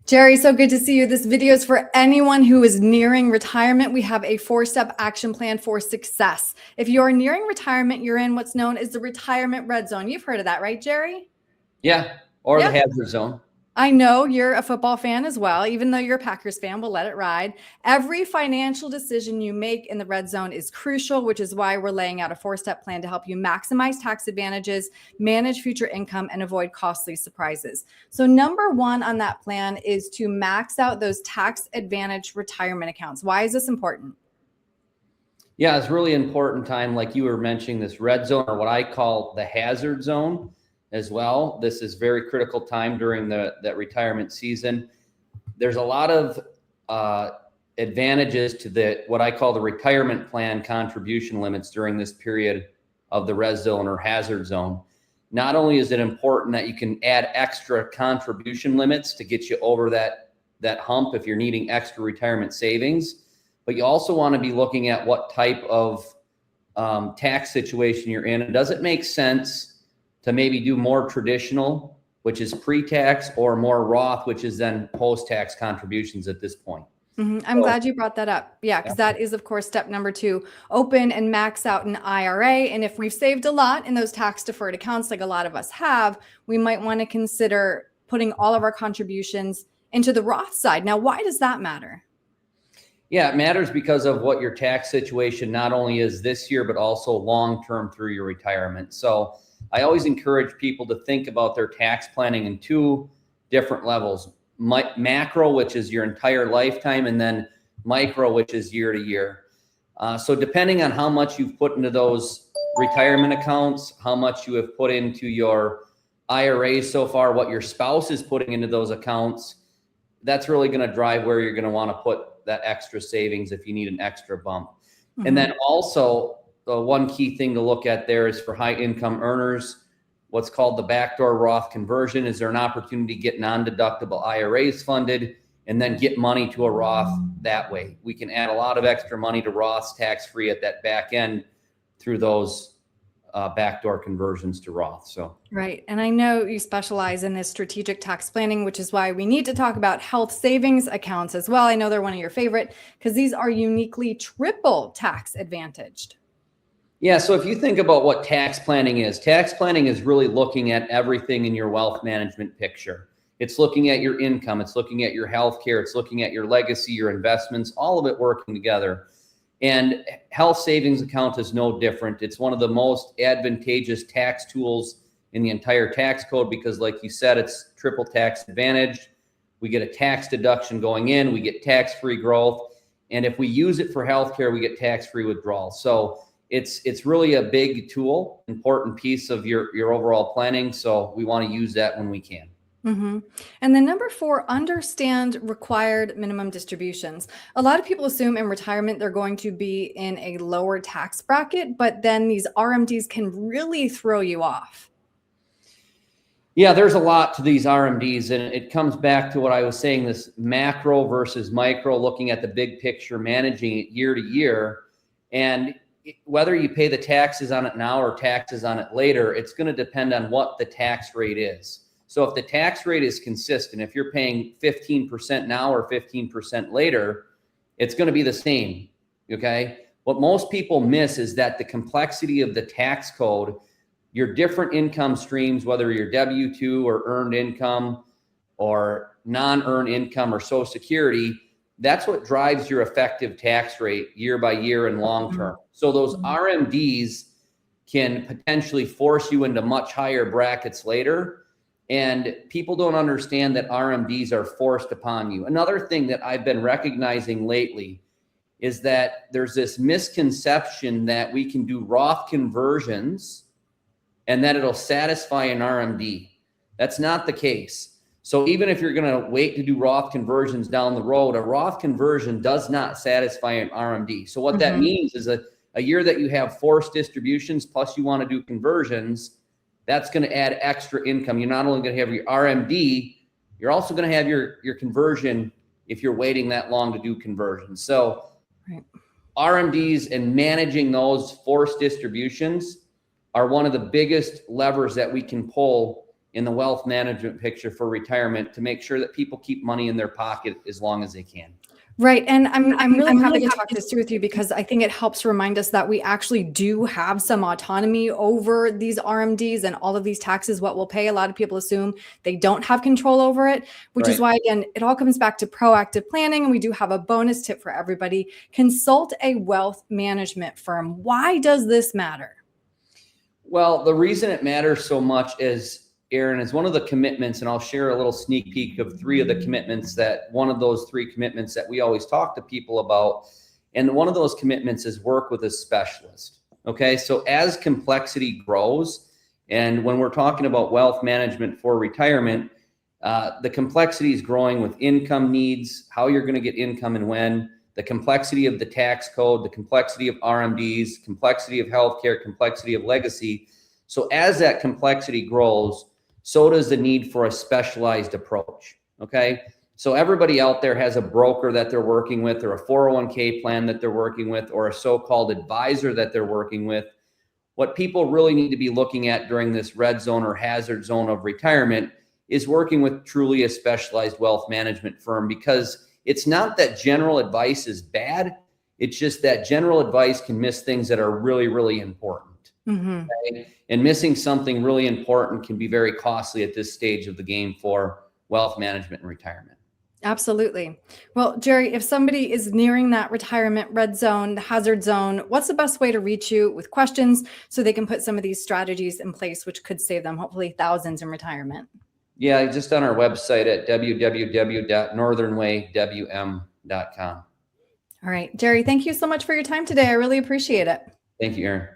Jerry, so good to see you. This video is for anyone who is nearing retirement. We have a 4-step action plan for success. If you're nearing retirement, you're in what's known as the retirement red zone. You've heard of that, right, Jerry? Yeah, or the hazard zone. I know you're a football fan as well. Even though you're a Packers fan, we'll let it ride. Every financial decision you make in the red zone is crucial, which is why we're laying out a 4-step plan to help you maximize tax advantages, manage future income, and avoid costly surprises. So number one on that plan is to max out those tax advantage retirement accounts. Why is this important? Yeah, it's really important time, like you were mentioning, this red zone, or what I call the hazard zone as well. This is very critical time during that retirement season. There's a lot of advantages to what I call the retirement plan contribution limits during this period of the red zone or hazard zone. Not only is it important that you can add extra contribution limits to get you over that hump if you're needing extra retirement savings, but you also want to be looking at what type of tax situation you're in. And does it make sense to maybe do more traditional, which is pre-tax, or more Roth, which is then post-tax contributions at this point? I'm glad you brought that up. Yeah, because that is, of course, step number 2, open and max out an IRA. And if we've saved a lot in those tax deferred accounts, like a lot of us have, we might want to consider putting all of our contributions into the Roth side. Now, why does that matter? Yeah, it matters because of what your tax situation not only is this year, but also long-term through your retirement. So I always encourage people to think about their tax planning in 2 different levels. Macro, which is your entire lifetime, and then micro, which is year to year. So depending on how much you've put into those retirement accounts, how much you have put into your IRAs so far, what your spouse is putting into those accounts, that's really going to drive where you're going to want to put that extra savings if you need an extra bump. Mm-hmm. And then also, the one key thing to look at there is for high income earners, what's called the backdoor Roth conversion. Is there an opportunity to get non-deductible IRAs funded and then get money to a Roth that way? We can add a lot of extra money to Roths tax-free at that back end through those backdoor conversions to Roth. So right. And I know you specialize in this strategic tax planning, which is why we need to talk about health savings accounts as well. I know they're one of your favorite because these are uniquely triple tax advantaged. Yeah, so if you think about what tax planning is really looking at everything in your wealth management picture. It's looking at your income, it's looking at your health care, it's looking at your legacy, your investments, all of it working together. And health savings account is no different. It's one of the most advantageous tax tools in the entire tax code because, like you said, it's triple tax advantaged. We get a tax deduction going in, we get tax-free growth. And if we use it for healthcare, we get tax-free withdrawal. So it's really a big tool, important piece of your overall planning. So we want to use that when we can. Mm-hmm. And then number 4, understand required minimum distributions. A lot of people assume in retirement they're going to be in a lower tax bracket, but then these RMDs can really throw you off. Yeah, there's a lot to these RMDs, and it comes back to what I was saying, this macro versus micro, looking at the big picture, managing it year to year. And whether you pay the taxes on it now or taxes on it later, it's going to depend on what the tax rate is. So if the tax rate is consistent, if you're paying 15% now or 15% later, it's going to be the same, okay? What most people miss is that the complexity of the tax code, your different income streams, whether you're W-2 or earned income or non-earned income or Social Security, that's what drives your effective tax rate year by year and long term. So those RMDs can potentially force you into much higher brackets later. And people don't understand that RMDs are forced upon you. Another thing that I've been recognizing lately is that there's this misconception that we can do Roth conversions and that it'll satisfy an RMD. That's not the case. So even if you're going to wait to do Roth conversions down the road, a Roth conversion does not satisfy an RMD. So what that means is a year that you have forced distributions plus you want to do conversions, that's going to add extra income. You're not only going to have your RMD, you're also going to have your conversion if you're waiting that long to do conversions. So RMDs and managing those forced distributions are one of the biggest levers that we can pull in the wealth management picture for retirement to make sure that people keep money in their pocket as long as they can. Right. And I'm really happy to talk this through with you because I think it helps remind us that we actually do have some autonomy over these RMDs and all of these taxes, what we'll pay. A lot of people assume they don't have control over it, which is why, again, it all comes back to proactive planning. And we do have a bonus tip for everybody. Consult a wealth management firm. Why does this matter? Well, the reason it matters so much is, Erin, is one of the commitments, and I'll share a little sneak peek of 3 of the commitments that one of those 3 commitments that we always talk to people about. And one of those commitments is work with a specialist. Okay. So as complexity grows, and when we're talking about wealth management for retirement, the complexity is growing with income needs, how you're going to get income and when, the complexity of the tax code, the complexity of RMDs, complexity of healthcare, complexity of legacy. So as that complexity grows, so does the need for a specialized approach. Okay. So everybody out there has a broker that they're working with, or a 401k plan that they're working with, or a so-called advisor that they're working with. What people really need to be looking at during this red zone or hazard zone of retirement is working with truly a specialized wealth management firm, because it's not that general advice is bad. It's just that general advice can miss things that are really, really important. Mm-hmm. Okay? And missing something really important can be very costly at this stage of the game for wealth management and retirement. Absolutely. Well, Jere, if somebody is nearing that retirement red zone, the hazard zone, what's the best way to reach you with questions so they can put some of these strategies in place, which could save them hopefully thousands in retirement? Yeah, just on our website at www.northernwaywm.com. All right, Jere, thank you so much for your time today. I really appreciate it. Thank you, Erin.